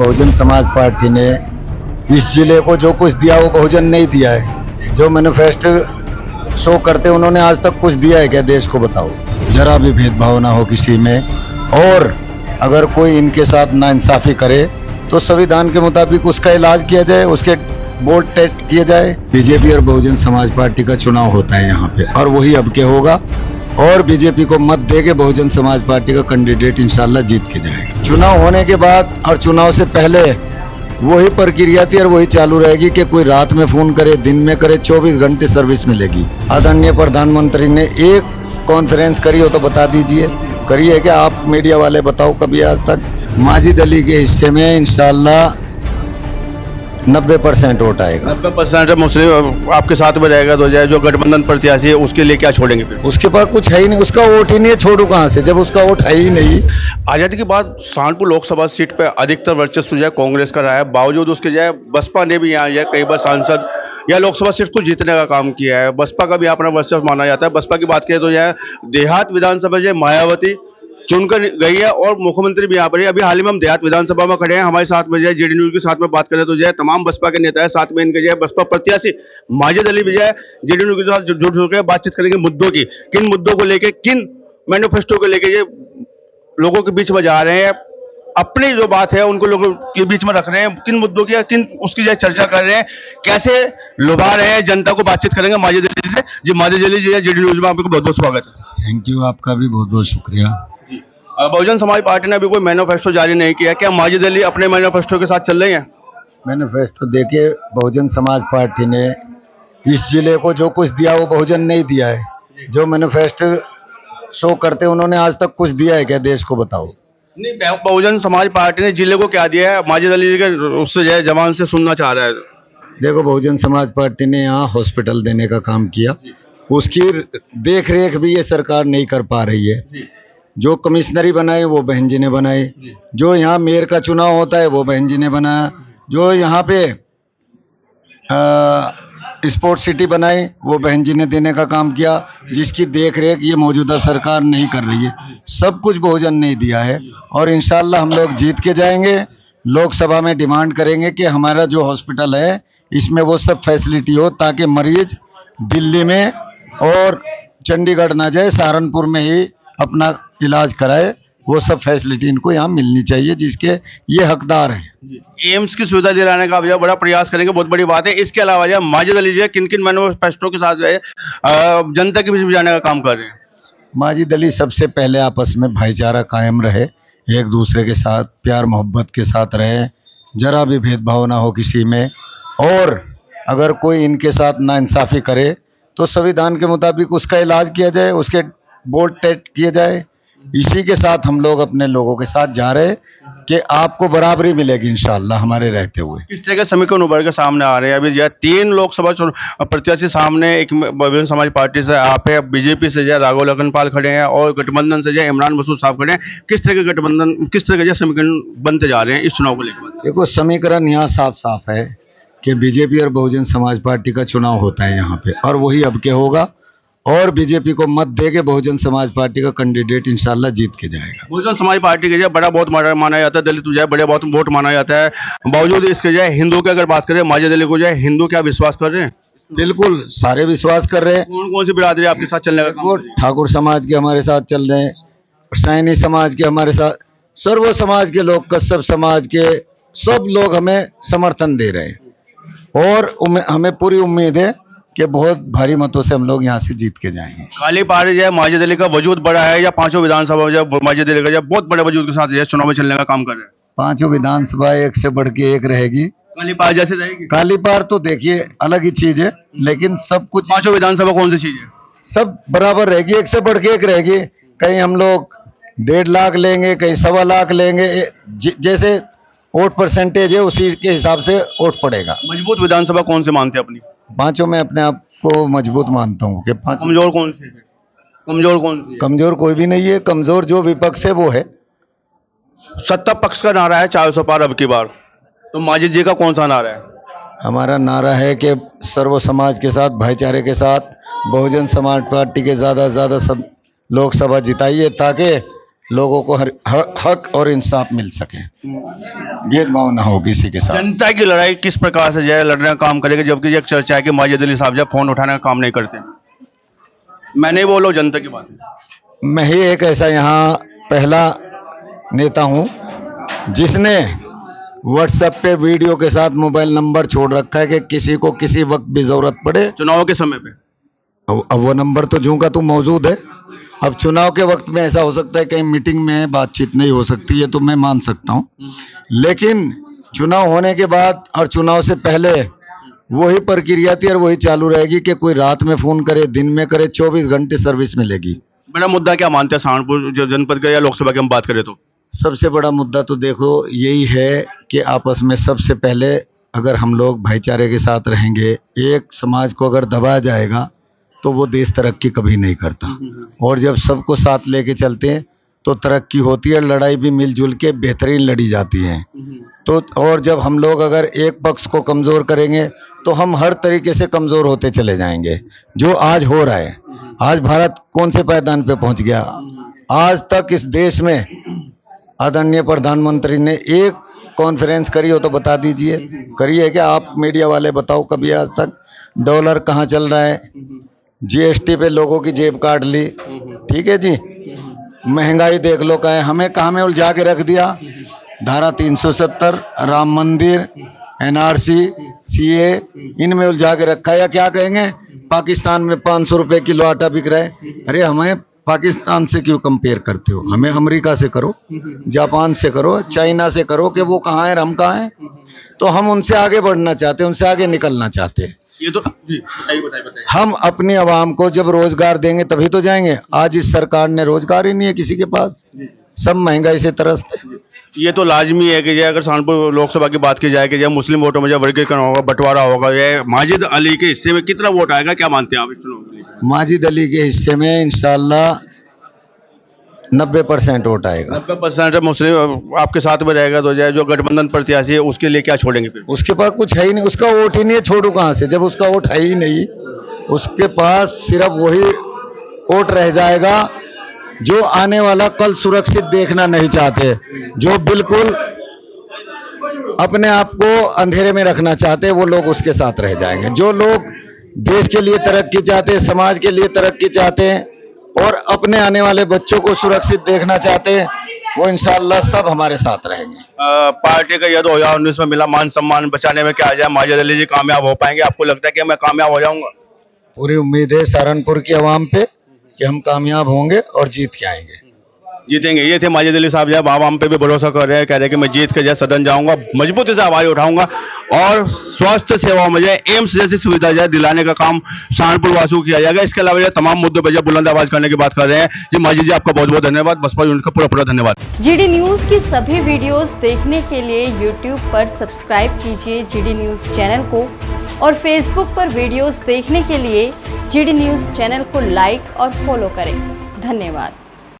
Bahujan Samaj party ने इस जिले को जो कुछ दिया वो बहुजन नहीं दिया है। जो मैनिफेस्टो शो करते उन्होंने आज तक कुछ दिया है क्या? देश को बताओ। जरा भी भेदभाव ना हो किसी में, और अगर कोई इनके साथ नाइंसाफी करे तो संविधान के मुताबिक उसका इलाज किया जाए, उसके बोर्ड टेस्ट किए जाए। बीजेपी और बहुजन समाज पार्टी का चुनाव होता है यहाँ पे, और वही अब के होगा। और बीजेपी को मत दे के बहुजन समाज पार्टी का कैंडिडेट इंशाल्लाह जीत के जाएगा। चुनाव होने के बाद और चुनाव से पहले वही प्रक्रिया थी और वही चालू रहेगी कि कोई रात में फोन करे, दिन में करे, 24 घंटे सर्विस मिलेगी। आदरणीय प्रधानमंत्री ने एक कॉन्फ्रेंस करी हो तो बता दीजिए, करी है क्या? आप मीडिया वाले बताओ कभी आज तक। माजिद अली के हिस्से में इंशाल्लाह 90% वोट आएगा। 90% मुस्लिम आपके साथ में रहेगा तो जो गठबंधन प्रत्याशी है उसके लिए क्या छोड़ेंगे फिर? उसके पास कुछ है ही नहीं, उसका वोट ही नहीं है, छोड़ू कहाँ से जब उसका वोट है ही नहीं। आजादी के बाद सहारनपुर लोकसभा सीट पर अधिकतर वर्चस्व जो है कांग्रेस का रहा है, बावजूद उसके जो है बसपा ने भी यहाँ कई बार सांसद या लोकसभा सीट को जीतने का काम किया है। बसपा का भी अपना वर्चस्व माना जाता है। बसपा की बात करें तो यह देहात विधानसभा जो मायावती चुनकर गई है और मुख्यमंत्री भी यहाँ पर है। अभी हाल ही में हम देहात विधानसभा में खड़े हैं, हमारे साथ में जो है जेडी न्यूज के साथ में बात करें तो जो है तमाम बसपा के नेता है, साथ में इनके जो है बसपा प्रत्याशी माजिद अली भी जो है जेडी न्यूज के साथ जुड़ के बातचीत करेंगे मुद्दों की, किन मुद्दों को लेकर, किन मैनिफेस्टो को लेकर ये लोगों के बीच में जा रहे हैं, अपनी जो बात है उनको लोगों के बीच में रख रहे हैं, किन मुद्दों की किन उसकी जो चर्चा कर रहे हैं, कैसे लुभा रहे हैं जनता को। बातचीत करेंगे माजिद अली से। जी माजिद अली जी, जेडी न्यूज में आपको बहुत बहुत स्वागत है। थैंक यू, आपका भी बहुत बहुत शुक्रिया। बहुजन समाज पार्टी ने अभी कोई मैनिफेस्टो जारी नहीं किया, क्या माजिद अली अपने मैनिफेस्टो के साथ चल रहे हैं? मैनिफेस्टो देखिए, बहुजन समाज पार्टी ने इस जिले को जो कुछ दिया वो बहुजन नहीं दिया है। जो मैनिफेस्टो शो करते उन्होंने आज तक कुछ दिया है क्या? देश को बताओ। नहीं, बहुजन समाज पार्टी ने जिले को क्या दिया है? माजिद अली के उससे जो है जवान से सुनना चाह रहा है। देखो, बहुजन समाज पार्टी ने यहाँ हॉस्पिटल देने का काम किया, उसकी देख रेख भी ये सरकार नहीं कर पा रही है। जो कमिश्नरी बनाई वो बहन जी ने बनाई, जो यहाँ मेयर का चुनाव होता है वो बहन जी ने बनाया, जो यहाँ पे स्पोर्ट्स सिटी बनाई वो बहन जी ने देने का काम किया, जिसकी देख रेख ये मौजूदा सरकार नहीं कर रही है। सब कुछ बहुजन ने दिया है और इंशाल्लाह हम लोग जीत के जाएंगे। लोकसभा में डिमांड करेंगे कि हमारा जो हॉस्पिटल है इसमें वो सब फैसिलिटी हो, ताकि मरीज दिल्ली में और चंडीगढ़ ना जाए, सहारनपुर में ही अपना इलाज कराए। वो सब फैसिलिटी इनको यहाँ मिलनी चाहिए जिसके ये हकदार हैं। एम्स की सुविधा दिलाने का जो बड़ा प्रयास करेंगे, बहुत बड़ी बात है। इसके अलावा जो माजिद अली जी किन किन मैनिफेस्टो के साथ जो है जनता के बीच में जाने का काम कर रहे हैं? माजिद अली सबसे पहले आपस में भाईचारा कायम रहे, एक दूसरे के साथ प्यार मोहब्बत के साथ रहे, जरा भी भेदभाव ना हो किसी में, और अगर कोई इनके साथ नाइंसाफी करे तो संविधान के मुताबिक उसका इलाज किया जाए, उसके बोर्ड टेस्ट किए जाए। इसी के साथ हम लोग अपने लोगों के साथ जा रहे हैं कि आपको बराबरी मिलेगी इंशाल्लाह हमारे रहते हुए। किस तरह के समीकरण उभर के सामने आ रहे हैं? अभी जो है 3 लोकसभा प्रत्याशी सामने, एक बहुजन समाज पार्टी से आप है, बीजेपी से जो है राघव लखनपाल खड़े हैं और गठबंधन से जो है इमरान मसूद साहब खड़े हैं। किस तरह के गठबंधन, किस तरह के समीकरण बनते जा रहे हैं इस चुनाव को लेकर? देखो, समीकरण यहाँ साफ साफ है कि बीजेपी और बहुजन समाज पार्टी का चुनाव होता है यहाँ पे, और वही अब के होगा। और बीजेपी को मत दे के बहुजन समाज पार्टी का कैंडिडेट इंशाल्लाह जीत के जाएगा। बहुजन समाज पार्टी के जो बड़ा बहुत माना जाता है, दलित जो है बड़े बहुत वोट माना जाता है, बावजूद इसके जो है हिंदू की अगर बात करें, माजिद अली को जो है हिंदू क्या विश्वास कर रहे हैं? बिल्कुल सारे विश्वास कर रहे हैं। कौन कौन सी बिरादरी आपके साथ चलने का? वो ठाकुर समाज के हमारे साथ चल रहे हैं, सैनी समाज के हमारे साथ, सर्व समाज के लोग, कश्यप समाज के सब लोग हमें समर्थन दे रहे हैं, और हमें पूरी उम्मीद है कि बहुत भारी मतों से हम लोग यहाँ से जीत के जाएंगे। काली पारी जो है माजिद अली का वजूद बड़ा है, या पांचों विधानसभा जो माजिद अली का जो बहुत बड़े वजूद के साथ जो चुनाव में चलने का काम कर रहे हैं? पांचों विधानसभा एक से बढ़ के एक रहेगी। काली पार जैसे रहेगी? काली पार तो देखिए अलग ही चीज है, लेकिन सब कुछ पांचों विधानसभा कौन सी चीज है? सब बराबर रहेगी, एक से बढ़ के एक रहेगी। कहीं हम लोग 1.5 लाख लेंगे, कहीं 1.25 लाख लेंगे, जैसे वोट परसेंटेज है उसी के हिसाब से वोट पड़ेगा। मजबूत विधानसभा कौन से मानते हैं अपनी? पांचों में अपने आप को मजबूत मानता हूँ कि पांच। कमजोर कौन सी है? कमजोर कौन सी है? कमजोर कोई भी नहीं है, कमजोर जो विपक्ष है वो है। सत्ता पक्ष का नारा है 400 पार अब की बार, तो माजिद जी का कौन सा नारा है? हमारा नारा है कि सर्व समाज के साथ, भाईचारे के साथ बहुजन समाज पार्टी के ज़्यादा से ज़्यादा लोकसभा जिताइए, ताकि लोगों को हक और इंसाफ मिल सके, भेदभाव ना हो किसी के साथ। जनता की लड़ाई किस प्रकार से जो है लड़ने का काम करेगी, जबकि एक चर्चा है कि माजिद अली साहब जो है फोन उठाने का काम नहीं करते? मैं नहीं बोल रहा हूं, जनता की बात है। मैं ही एक ऐसा यहाँ पहला नेता हूँ जिसने व्हाट्सएप पे वीडियो के साथ मोबाइल नंबर छोड़ रखा है कि किसी को किसी वक्त भी जरूरत पड़े। चुनाव के समय पे अब वो नंबर तो जूं का तू मौजूद है। अब चुनाव के वक्त में ऐसा हो सकता है कहीं मीटिंग में बातचीत नहीं हो सकती है, तो मैं मान सकता हूँ, लेकिन चुनाव होने के बाद और चुनाव से पहले वही प्रक्रिया थी और वही चालू रहेगी कि कोई रात में फोन करे, दिन में करे, 24 घंटे सर्विस मिलेगी। बड़ा मुद्दा क्या मानते हैं सहारनपुर जो जनपद का या लोकसभा की हम बात करें तो? सबसे बड़ा मुद्दा तो देखो यही है कि आपस में सबसे पहले अगर हम लोग भाईचारे के साथ रहेंगे, एक समाज को अगर दबाया जाएगा तो वो देश तरक्की कभी नहीं करता। और जब सबको साथ लेके चलते हैं तो तरक्की होती है, लड़ाई भी मिलजुल के बेहतरीन लड़ी जाती है। तो और जब हम लोग अगर एक पक्ष को कमज़ोर करेंगे तो हम हर तरीके से कमज़ोर होते चले जाएंगे। जो आज हो रहा है, आज भारत कौन से पायदान पे पहुंच गया? आज तक इस देश में आदरणीय प्रधानमंत्री ने एक कॉन्फ्रेंस करी हो तो बता दीजिए, करी है क्या? आप मीडिया वाले बताओ कभी आज तक? डॉलर कहाँ चल रहा है, जीएसटी पे लोगों की जेब काट ली, ठीक है जी, महंगाई देख लो कहाँ है, हमें कहाँ में उलझा के रख दिया। धारा 370, राम मंदिर, एनआरसी, सीए, इनमें उलझा के रखा है। या क्या कहेंगे, पाकिस्तान में 500 रुपए किलो आटा बिक रहा है। अरे हमें पाकिस्तान से क्यों कंपेयर करते हो? हमें अमेरिका से करो, जापान से करो, चाइना से करो कि वो कहाँ है और हम कहाँ हैं। तो हम उनसे आगे बढ़ना चाहते हैं, उनसे आगे निकलना चाहते हैं। ये तो जी बताइए। हम अपनी आवाम को जब रोजगार देंगे तभी तो जाएंगे। आज इस सरकार ने रोजगार ही नहीं है किसी के पास, सब महंगाई से तरसते। ये तो लाजमी है कि जो अगर सहारनपुर लोकसभा की बात की जाए कि जो मुस्लिम वोटों में जो वर्गीकरण होगा, बंटवारा होगा, ये माजिद अली के हिस्से में कितना वोट आएगा, क्या मानते हैं आप इस चुनाव के लिए? माजिद अली के हिस्से में इंशाल्लाह 90% वोट आएगा। 90% मुस्लिम आपके साथ में रहेगा तो जो गठबंधन प्रत्याशी है उसके लिए क्या छोड़ेंगे फिर? उसके पास कुछ है ही नहीं, उसका वोट ही नहीं है, छोड़ू कहाँ से? जब उसका वोट है ही नहीं, उसके पास सिर्फ वही वोट रह जाएगा जो आने वाला कल सुरक्षित देखना नहीं चाहते, जो बिल्कुल अपने आप को अंधेरे में रखना चाहते, वो लोग उसके साथ रह जाएंगे। जो लोग देश के लिए तरक्की चाहते हैं, समाज के लिए तरक्की चाहते हैं और अपने आने वाले बच्चों को सुरक्षित देखना चाहते हैं, वो इंशाअल्लाह सब हमारे साथ रहेंगे। पार्टी का यह 2019 में मिला मान सम्मान बचाने में क्या आ जाए, माजिद अली जी कामयाब हो पाएंगे? आपको लगता है कि मैं कामयाब हो जाऊंगा? पूरी उम्मीद है सहारनपुर की आवाम पे कि हम कामयाब होंगे और जीत के आएंगे, जीतेंगे। ये थे माजिद अली साहब, जो आवाम पे भी भरोसा कर रहे हैं, कह रहे हैं कि मैं जीत के जो सदन जाऊंगा, मजबूती से आवाज उठाऊंगा और स्वास्थ्य सेवाओं में जो एम्स जैसी सुविधा जो दिलाने का काम सहारनपुर वासियों को किया जाएगा। इसके अलावा तमाम मुद्दों पर जब बुलंद आवाज करने की बात कर रहे हैं। जी माजिद जी, आपका बहुत बहुत धन्यवाद, बसपा यूनिट का पूरा धन्यवाद। जीडी न्यूज की सभी वीडियोस देखने के लिए यूट्यूब पर सब्सक्राइब कीजिए जीडी न्यूज चैनल को और फेसबुक पर वीडियोस देखने के लिए जीडी न्यूज चैनल को लाइक और फॉलो करें। धन्यवाद।